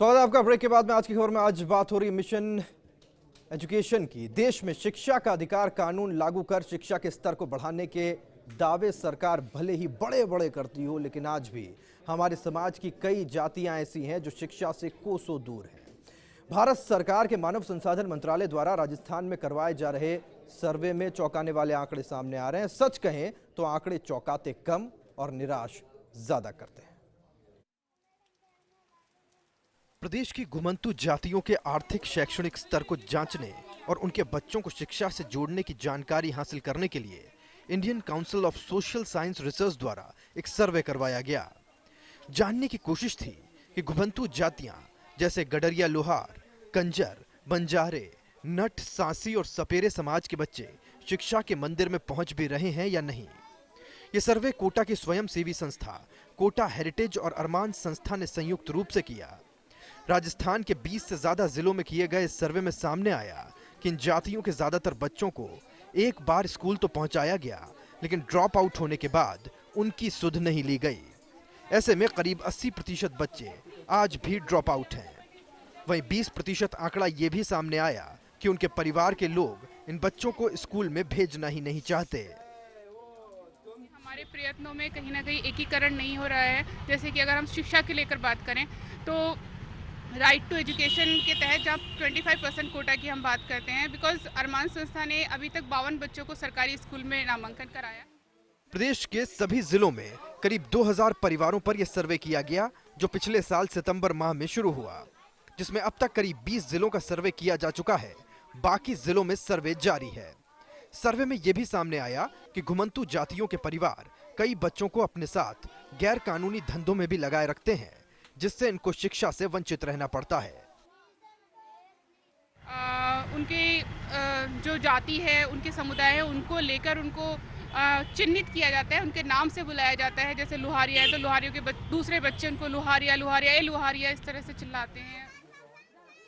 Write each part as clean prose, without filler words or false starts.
स्वागत है आपका ब्रेक के बाद में। आज की खबर में आज बात हो रही मिशन एजुकेशन की। देश में शिक्षा का अधिकार कानून लागू कर शिक्षा के स्तर को बढ़ाने के दावे सरकार भले ही बड़े बड़े करती हो, लेकिन आज भी हमारे समाज की कई जातियां ऐसी हैं जो शिक्षा से कोसों दूर हैं। भारत सरकार के मानव संसाधन मंत्रालय द्वारा राजस्थान में करवाए जा रहे सर्वे में चौंकाने वाले आंकड़े सामने आ रहे हैं। सच कहें तो आंकड़े चौंकाते कम और निराश ज्यादा करते हैं। प्रदेश की घुमंतु जातियों के आर्थिक शैक्षणिक स्तर को जांचने और उनके बच्चों को शिक्षा से जोड़ने की जानकारी हासिल करने के लिए Indian council of social science research द्वारा एक सर्वे करवाया गया। जानने की कोशिश थी कि घुमंतु जातियां जैसे गडरिया लोहार, कंजर, बंजारे, नट, सांसी और सपेरे समाज के बच्चे शिक्षा के मंदिर में पहुंच भी रहे हैं या नहीं। ये सर्वे कोटा की स्वयंसेवी संस्था कोटा हेरिटेज और अरमान संस्था ने संयुक्त रूप से किया। राजस्थान के 20 से ज्यादा जिलों में किए गए इस सर्वे में सामने आया कि इन जातियों के ज्यादातर बच्चों को एक बार स्कूल तो पहुंचाया गया, लेकिन ड्रॉप आउट होने के बाद उनकी सुध नहीं ली गई। ऐसे में करीब 80% बच्चे आज भी ड्रॉप आउट हैं। वहीं 20% आंकड़ा ये भी सामने आया कि उनके परिवार के लोग इन बच्चों को स्कूल में भेजना ही नहीं चाहते। हमारे प्रयत्नों में कहीं ना कहीं एकीकरण नहीं हो रहा है। जैसे कि अगर हम शिक्षा के लेकर बात करें तो राइट टू एजुकेशन के तहत जब 25% कोटा की हम बात करते हैं, बिकॉज अरमान संस्था ने अभी तक 52 बच्चों को सरकारी स्कूल में नामांकन कराया। प्रदेश के सभी जिलों में करीब 2000 परिवारों पर यह सर्वे किया गया, जो पिछले साल सितंबर माह में शुरू हुआ, जिसमें अब तक करीब 20 जिलों का सर्वे किया जा चुका है। बाकी जिलों में सर्वे जारी है। सर्वे में यह भी सामने आया कि घुमंतु जातियों के परिवार कई बच्चों को अपने साथ गैर कानूनी धंधों में भी लगाए रखते हैं, जिससे इनको शिक्षा से वंचित रहना पड़ता है। उनके जो जाति है, उनके समुदाय है, उनको लेकर उनको चिन्हित किया जाता है, उनके नाम से बुलाया जाता है। जैसे लोहारिया है तो लोहारियों के दूसरे बच्चे उनको लोहारिया लोहारिया ए लोहारिया इस तरह से चिल्लाते हैं।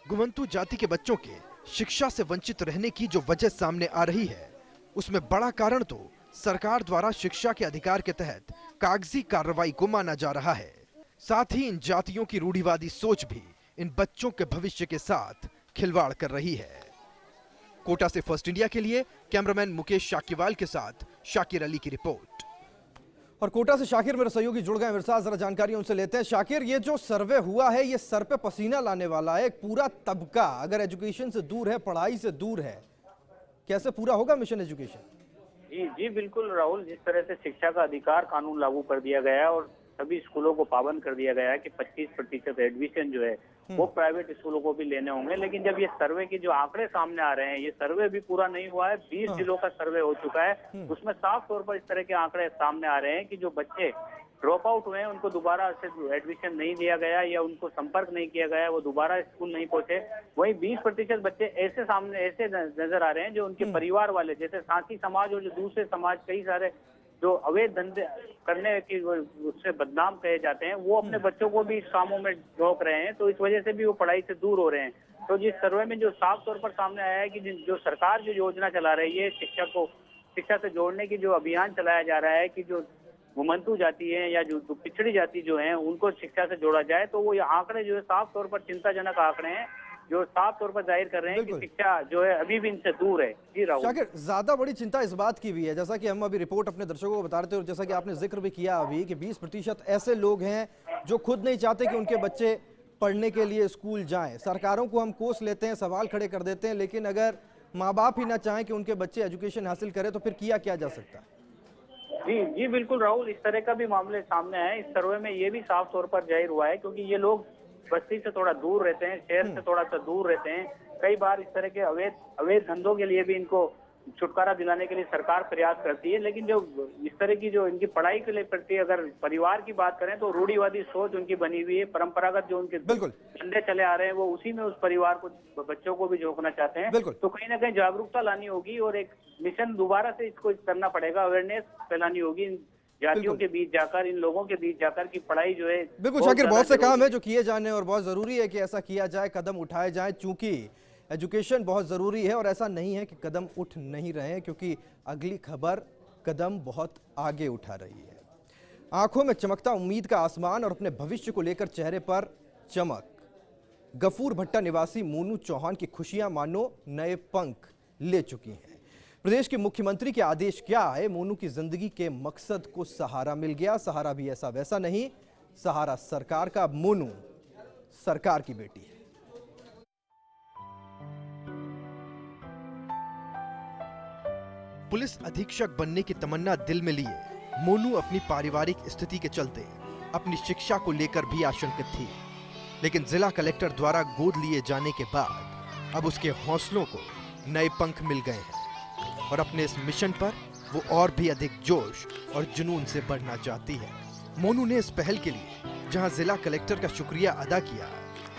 घुमंतु जाति के बच्चों के शिक्षा से वंचित रहने की जो वजह सामने आ रही है, उसमें बड़ा कारण तो सरकार द्वारा शिक्षा के अधिकार के तहत कागजी कार्रवाई को माना जा रहा है। साथ ही इन जातियों की रूढ़िवादी सोच भी इन बच्चों के भविष्य के साथ खिलवाड़ कर रही है। कोटा से फर्स्ट इंडिया के लिए कैमरामैन मुकेश शाकीवाल के साथ शाकिर अली की रिपोर्ट। और कोटा से शाकिर मेरे सहयोगी जुड़ गए मेरे साथ, जरा जानकारी उनसे लेते हैं। शाकिर, ये जो सर्वे हुआ है ये सर पे पसीना लाने वाला है। एक पूरा तबका अगर एजुकेशन से दूर है, पढ़ाई से दूर है, कैसे पूरा होगा मिशन एजुकेशन? जी बिल्कुल राहुल, जिस तरह से शिक्षा का अधिकार कानून लागू कर दिया गया है और सभी स्कूलों को पाबंद कर दिया गया है कि 25% एडमिशन जो है वो प्राइवेट स्कूलों को भी लेने होंगे, लेकिन जब ये सर्वे के जो आंकड़े सामने आ रहे हैं, ये सर्वे भी पूरा नहीं हुआ है, 20 जिलों का सर्वे हो चुका है, उसमें साफ तौर पर इस तरह के आंकड़े सामने आ रहे हैं कि जो बच्चे ड्रॉप आउट हुए हैं उनको दोबारा से एडमिशन नहीं दिया गया या उनको संपर्क नहीं किया गया, वो दोबारा स्कूल नहीं पहुंचे। वहीं 20% बच्चे ऐसे नजर आ रहे हैं जो उनके परिवार वाले, जैसे साथी समाज और जो दूसरे समाज, कई सारे जो अवैध धंधे करने की उससे बदनाम कहे जाते हैं, वो अपने बच्चों को भी इस कामों में झोंक रहे हैं, तो इस वजह से भी वो पढ़ाई से दूर हो रहे हैं। तो जिस सर्वे में जो साफ तौर पर सामने आया है कि जो सरकार जो योजना चला रही है, शिक्षा से जोड़ने की जो अभियान चलाया जा रहा है कि जो घुमंतु जाति है या जो पिछड़ी जाति जो है उनको शिक्षा से जोड़ा जाए, तो वो ये आंकड़े जो है साफ तौर पर चिंताजनक आंकड़े हैं, जो साफ तौर पर जाहिर कर रहे हैं कि शिक्षा जो है अभी भी इनसे दूर है। जी राहुल, शाकिर, ज्यादा बड़ी चिंता इस बात की भी है, जैसा कि हम अभी रिपोर्ट अपने दर्शकों को बता रहे थे और जैसा कि आपने जिक्र भी किया अभी कि 20% ऐसे लोग हैं जो खुद नहीं चाहते कि उनके बच्चे पढ़ने के लिए स्कूल जाएं। सरकारों को हम कोस लेते हैं, सवाल खड़े कर देते हैं, लेकिन अगर माँ बाप ही ना चाहें कि उनके बच्चे एजुकेशन हासिल करें तो फिर किया क्या जा सकता है? जी बिल्कुल राहुल, इस तरह का भी मामले सामने आए। इस सर्वे में ये भी साफ तौर पर जाहिर हुआ है, क्योंकि ये लोग बस्ती से थोड़ा दूर रहते हैं, शहर से थोड़ा सा दूर रहते हैं। कई बार इस तरह के अवैध धंधों के लिए भी इनको छुटकारा दिलाने के लिए सरकार प्रयास करती है, लेकिन जो इस तरह की जो इनकी पढ़ाई के लिए प्रति अगर परिवार की बात करें तो रूढ़िवादी सोच उनकी बनी हुई है। परंपरागत जो उनके धंधे चले आ रहे हैं वो उसी में उस परिवार को, बच्चों को भी झोंकना चाहते हैं। तो कहीं ना कहीं जागरूकता लानी होगी और एक मिशन दोबारा से इसको करना पड़ेगा, अवेयरनेस फैलानी होगी जातियों के बीच जाकर, इन लोगों के बीच जाकर की पढ़ाई जो है। बिल्कुल शाकिर, बहुत से काम है जो किए जाने और बहुत जरूरी है कि ऐसा किया जाए, कदम उठाए जाए, चूंकि एजुकेशन बहुत जरूरी है और ऐसा नहीं है कि कदम उठ नहीं रहे हैं, क्योंकि अगली खबर कदम बहुत आगे उठा रही है। आंखों में चमकता उम्मीद का आसमान और अपने भविष्य को लेकर चेहरे पर चमक, गफूर भट्टा निवासी मोनू चौहान की खुशियां मानो नए पंख ले चुकी हैं। प्रदेश के मुख्यमंत्री के आदेश क्या है, मोनू की जिंदगी के मकसद को सहारा मिल गया। सहारा भी ऐसा वैसा नहीं, सहारा सरकार का। मोनू सरकार की बेटी है। पुलिस अधीक्षक बनने की तमन्ना दिल में लिए मोनू अपनी पारिवारिक स्थिति के चलते अपनी शिक्षा को लेकर भी आशंकित थी, लेकिन जिला कलेक्टर द्वारा गोद लिए जाने के बाद अब उसके हौसलों को नए पंख मिल गए हैं और अपने इस मिशन पर वो और भी अधिक जोश और जुनून से बढ़ना चाहती है। मोनू ने इस पहल के लिए जहां जिला कलेक्टर का शुक्रिया अदा किया,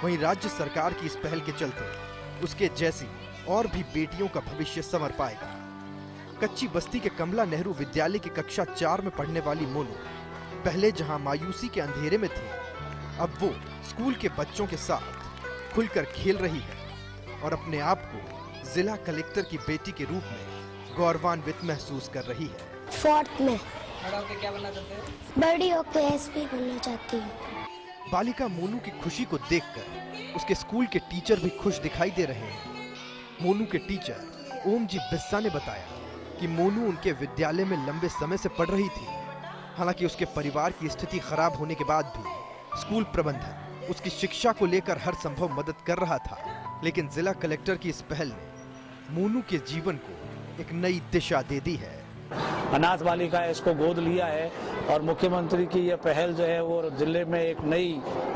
वहीं राज्य सरकार की इस पहल के चलते उसके जैसी और भी बेटियों का भविष्य संवर पाएगा। कच्ची बस्ती के कमला नेहरू विद्यालय की कक्षा 4 में पढ़ने वाली मोनू पहले जहां मायूसी के अंधेरे में थी, अब वो स्कूल के बच्चों के साथ खुलकर खेल रही है और अपने आप को जिला कलेक्टर की बेटी के रूप में गौरवान्वित महसूस कर रही है। 4th में बड़ा होकर क्या बनना चाहते हो? बड़ी होकर एसपी बनना चाहती हूँ। बालिका मोनू की खुशी को देखकर उसके स्कूल के टीचर भी खुश दिखाई दे रहे हैं। मोनू के टीचर ओम जी बिस्सा ने बताया कि मोनू उनके विद्यालय में लंबे समय से पढ़ रही थी। हालांकि उसके परिवार की स्थिति खराब होने के बाद भी स्कूल प्रबंधन उसकी शिक्षा को लेकर हर संभव मदद कर रहा था, लेकिन जिला कलेक्टर की इस पहल ने मोनू के जीवन को एक नई दिशा दे दी है। अनाथ बालिका इसको गोद लिया है और मुख्यमंत्री की यह पहल जो है वो जिले में एक नई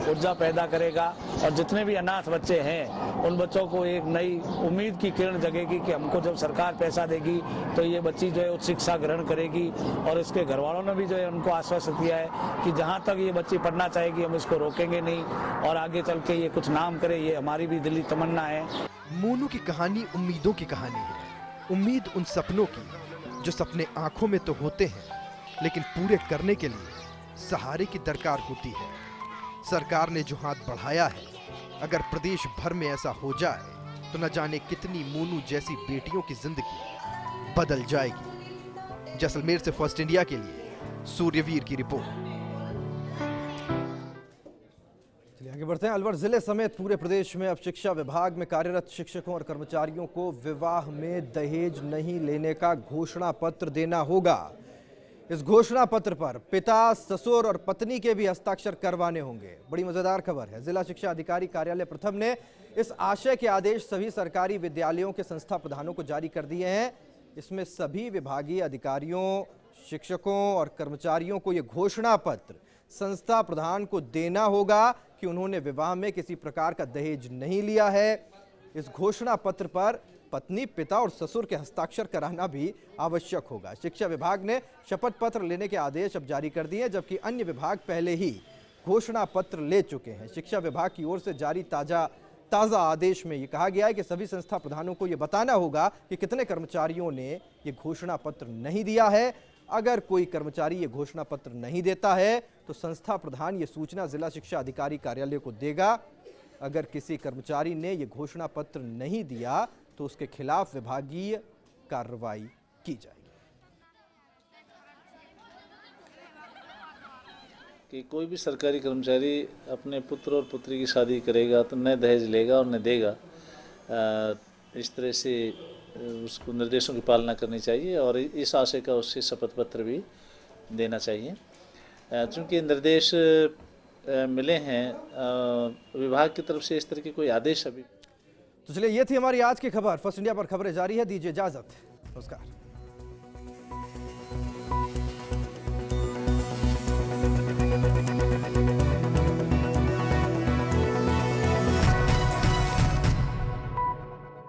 ऊर्जा पैदा करेगा और जितने भी अनाथ बच्चे हैं उन बच्चों को एक नई उम्मीद की किरण जगेगी कि हमको जब सरकार पैसा देगी तो ये बच्ची जो है उच्च शिक्षा ग्रहण करेगी। और इसके घर वालों ने भी जो है उनको आश्वासन दिया है कि जहाँ तक ये बच्ची पढ़ना चाहेगी हम इसको रोकेंगे नहीं और आगे चल के ये कुछ नाम करे, ये हमारी भी दिली तमन्ना है। मोनू की कहानी उम्मीदों की कहानी है। उम्मीद उन सपनों की जो सपने आंखों में तो होते हैं, लेकिन पूरे करने के लिए सहारे की दरकार होती है। सरकार ने जो हाथ बढ़ाया है, अगर प्रदेश भर में ऐसा हो जाए तो न जाने कितनी मोनू जैसी बेटियों की जिंदगी बदल जाएगी। जैसलमेर से फर्स्ट इंडिया के लिए सूर्यवीर की रिपोर्ट। आगे बढ़ते हैं। अलवर जिले समेत पूरे प्रदेश में अब शिक्षा विभाग में कार्यरत शिक्षकों और कर्मचारियों को विवाह में दहेज नहीं लेने का घोषणा पत्र देना होगा। इस घोषणा पत्र पर पिता, ससुर और पत्नी के भी हस्ताक्षर करवाने होंगे। बड़ी मजेदार खबर है। जिला शिक्षा अधिकारी कार्यालय प्रथम ने इस आशय के आदेश सभी सरकारी विद्यालयों के संस्था प्रधानों को जारी कर दिए हैं। इसमें सभी विभागीय अधिकारियों, शिक्षकों और कर्मचारियों को यह घोषणा पत्र संस्था प्रधान को देना होगा कि उन्होंने विवाह में किसी प्रकार का दहेज नहीं लिया है। इस घोषणा पत्र पर पत्नी, पिता और ससुर के हस्ताक्षर कराना भी आवश्यक होगा। शिक्षा विभाग ने शपथ पत्र लेने के आदेश अब जारी कर दिए हैं, जबकि अन्य विभाग पहले ही घोषणा पत्र ले चुके हैं। शिक्षा विभाग की ओर से जारी ताजा आदेश में यह कहा गया है कि सभी संस्था प्रधानों को यह बताना होगा कि कितने कर्मचारियों ने यह घोषणा पत्र नहीं दिया है। अगर कोई कर्मचारी ये घोषणा पत्र नहीं देता है तो संस्था प्रधान ये सूचना जिला शिक्षा अधिकारी कार्यालय को देगा। अगर किसी कर्मचारी ने ये घोषणा पत्र नहीं दिया तो उसके खिलाफ विभागीय कार्रवाई की जाएगी। कि कोई भी सरकारी कर्मचारी अपने पुत्र और पुत्री की शादी करेगा तो न दहेज लेगा और न देगा। इस तरह से उसको निर्देशों की पालना करनी चाहिए और इस आशय का उससे शपथ पत्र भी देना चाहिए। चूँकि निर्देश मिले हैं विभाग की तरफ से, इस तरह के कोई आदेश अभी। तो चलिए, ये थी हमारी आज की खबर। फर्स्ट इंडिया पर खबरें जारी है। दीजिए इजाजत। नमस्कार।